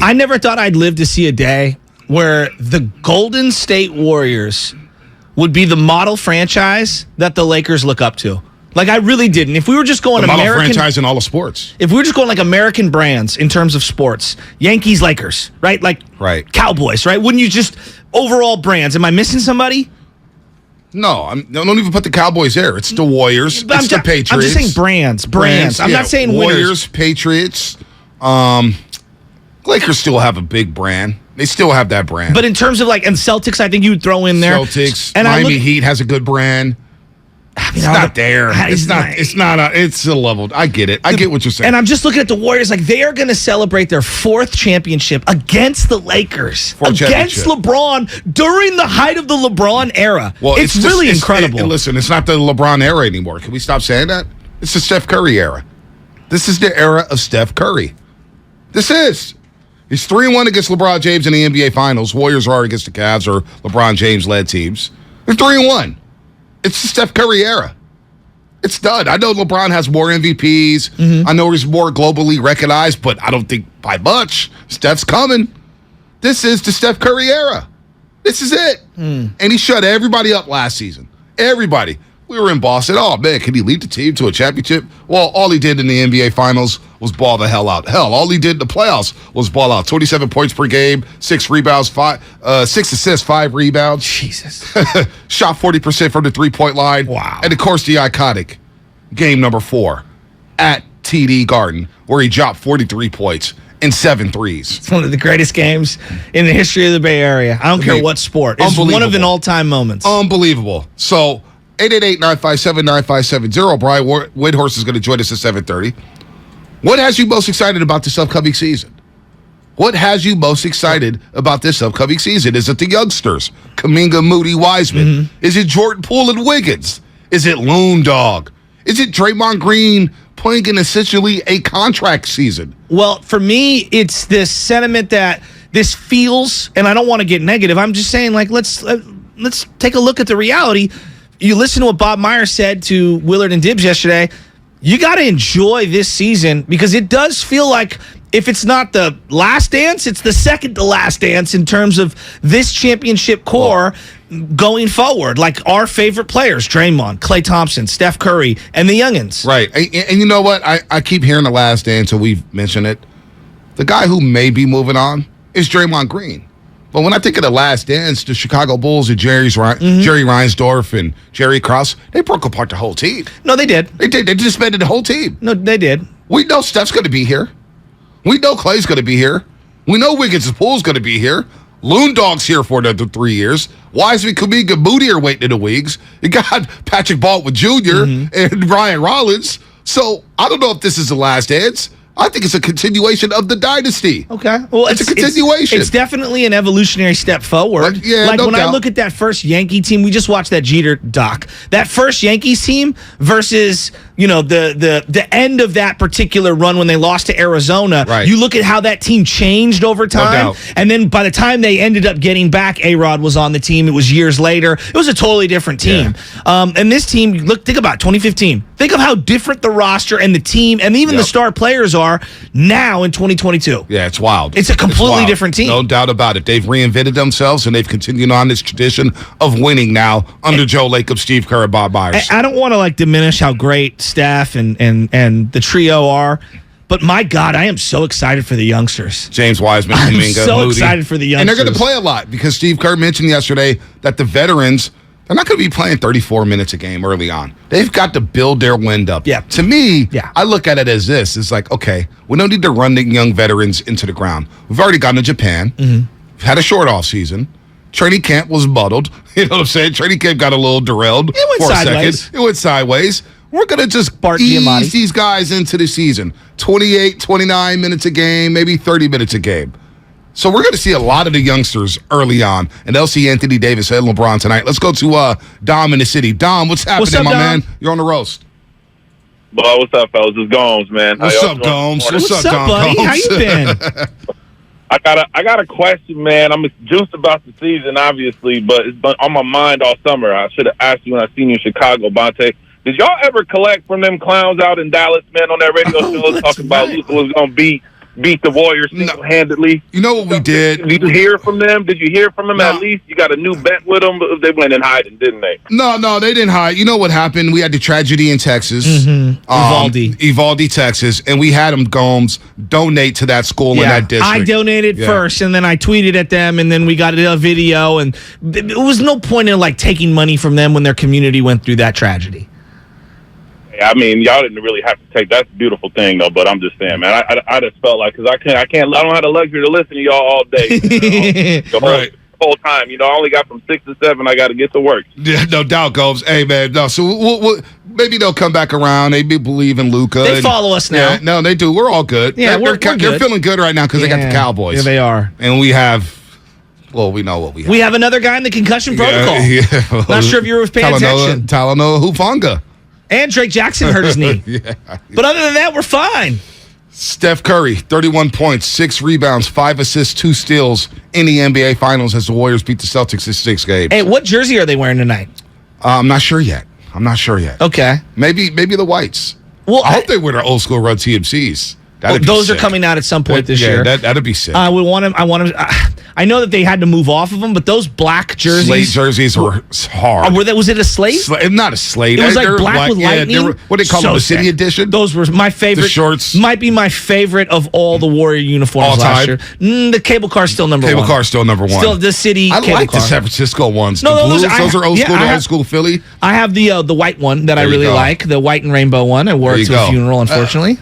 I never thought I'd live to see a day where the Golden State Warriors would be the model franchise that the Lakers look up to. Like, I really didn't. If we were just going model franchise in all the sports. If we were just going like American brands in terms of sports, Yankees, Lakers, right? Like Cowboys, right? Wouldn't you just overall brands? Am I missing somebody? No, don't even put the Cowboys there. It's the Warriors. It's the Patriots. I'm just saying brands. I'm not saying winners. Warriors, Patriots. Lakers still have a big brand. They still have that brand. But in terms of and Celtics, I think you would throw in there. Celtics, and Miami Heat has a good brand. It's not there. It's a level. I get it. I get what you're saying. And I'm just looking at the Warriors they are going to celebrate their 4th championship against the Lakers. Against LeBron during the height of the LeBron era. Well, it's really incredible. Listen, it's not the LeBron era anymore. Can we stop saying that? It's the Steph Curry era. This is the era of Steph Curry. This is. He's 3-1 against LeBron James in the NBA Finals. Warriors are against the Cavs or LeBron James-led teams. They're 3-1. It's the Steph Curry era. It's done. I know LeBron has more MVPs. Mm-hmm. I know he's more globally recognized, but I don't think by much. Steph's coming. This is the Steph Curry era. This is it. And he shut everybody up last season. Everybody. We were in Boston. Oh, man, can he lead the team to a championship? Well, all he did in the NBA Finals was ball the hell out. Hell, all he did in the playoffs was ball out. 27 points per game, 6 rebounds, 6 assists, 5 rebounds. Jesus. Shot 40% from the three-point line. Wow. And, of course, the iconic game number 4 at TD Garden, where he dropped 43 points and 7 threes. It's one of the greatest games in the history of the Bay Area. I don't care what sport. It's one of an all-time moments. Unbelievable. So 888-957-9570. Brian Windhorst is going to join us at 7:30. What has you most excited about this upcoming season? What has you most excited about this upcoming season? Is it the youngsters? Kuminga, Moody, Wiseman? Mm-hmm. Is it Jordan Poole and Wiggins? Is it Loon Dog? Is it Draymond Green playing in essentially a contract season? Well, for me, it's this sentiment that this feels, and I don't want to get negative. I'm just saying, let's take a look at the reality. You listen to what Bob Myers said to Willard and Dibbs yesterday. You got to enjoy this season because it does feel like if it's not the last dance, it's the second to last dance in terms of this championship core going forward. Like our favorite players, Draymond, Klay Thompson, Steph Curry, and the youngins. Right. And you know what? I keep hearing the last dance, and we've mentioned it. The guy who may be moving on is Draymond Green. But when I think of the last dance, the Chicago Bulls and Jerry Reinsdorf and Jerry Krause, they broke apart the whole team. No, they did. They did. They disbanded the whole team. No, they did. We know Steph's going to be here. We know Clay's going to be here. We know Wiggins and Poole's going to be here. Loon Dog's here for another 3 years. Wiseman, Kuminga, Moody are waiting in the wings. You got Patrick Baldwin Jr. And Ryan Rollins. So I don't know if this is the last dance. I think it's a continuation of the dynasty. Okay. Well, it's a continuation. It's definitely an evolutionary step forward. I look at that first Yankee team, we just watched that Jeter doc. That first Yankees team versus, the end of that particular run when they lost to Arizona. Right. You look at how that team changed over time. No doubt. And then by the time they ended up getting back, A-Rod was on the team. It was years later. It was a totally different team. Yeah. And this team, think about 2015. Think of how different the roster and the team and even the star players are now in 2022. Yeah, it's wild. It's a completely different team. No doubt about it. They've reinvented themselves, and they've continued on this tradition of winning now under Joe Lacob, Steve Kerr, and Bob Myers. I don't want to diminish how great Steph and the trio are, but my God, I am so excited for the youngsters. James Wiseman, I'm Kuminga, so Moody. excited for the youngsters. And they're going to play a lot because Steve Kerr mentioned yesterday that the veterans, they're not going to be playing 34 minutes a game early on. They've got to build their wind up. Yeah. To me, I look at it as this. It's like, okay, we don't need to run the young veterans into the ground. We've already gone to Japan. Mm-hmm. We've had a short off season. Training camp was muddled. You know what I'm saying? Training camp got a little derailed for a second. It went sideways. We're going to just ease these guys into the season. 28, 29 minutes a game, maybe 30 minutes a game. So we're going to see a lot of the youngsters early on, and they'll see Anthony Davis and LeBron tonight. Let's go to Dom in the city. Dom, what's happening, up, my Dom? man? You're on the roast. Boy, what's up, fellas? It's Gomes, man. What's up, Gomes? What's up, buddy? Gomes? How you been? I got a question, man. I'm juiced about the season, obviously, but it's been on my mind all summer. I should have asked you when I seen you in Chicago, Bonte. Did y'all ever collect from them clowns out in Dallas, man, on that radio show talking about Luka was going to beat beat the Warriors single-handedly. You know what we did? Did you hear from them? Did you hear from them No. at least? You got a new bet with them? They went in hiding, didn't they? No, they didn't hide. You know what happened? We had the tragedy in Texas. Uvalde, Texas, and we had them Gomes donate to that school in that district. I donated first, and then I tweeted at them, and then we got a video, and it was no point in like taking money from them when their community went through that tragedy. I mean, y'all didn't really have to take. That's a beautiful thing, though. But I'm just saying, man. I just felt like because I don't have the luxury to listen to y'all all day. The whole time. I only got from 6 to 7. I got to get to work. Yeah, no doubt, Gomes. Hey, man. No, so we'll, maybe they'll come back around. They believe in Luka. They follow us now. Yeah, no, they do. We're all good. Yeah, they're good. They're feeling good right now because they got the Cowboys. Yeah, they are. And we have. Well, we know what we have. We have another guy in the concussion protocol. Yeah. Not sure if you were paying attention. Talanoa Hufanga. And Drake Jackson hurt his knee. But other than that, we're fine. Steph Curry, 31 points, 6 rebounds, 5 assists, 2 steals in the NBA Finals as the Warriors beat the Celtics in 6 games. Hey, what jersey are they wearing tonight? I'm not sure yet. Okay. Maybe the whites. Well, I hope they wear their old school Run TMCs. Those are coming out at some point this year. That'd be sick. I want them. I know that they had to move off of them, but those black jerseys, slate jerseys were hard. Was it a slate? Not a slate. It was like black with lightning. What do they call them? The City Edition. Those were my favorite. The shorts might be my favorite of all the Warrior uniforms all last time. year. The cable car's still number one. Cable car's still number one. Still the City. I cable like car. the San Francisco ones. No, the blues. those Those are old school. The old school Philly. I have the white one that I really like. The white and rainbow one. I wore it to a funeral, unfortunately.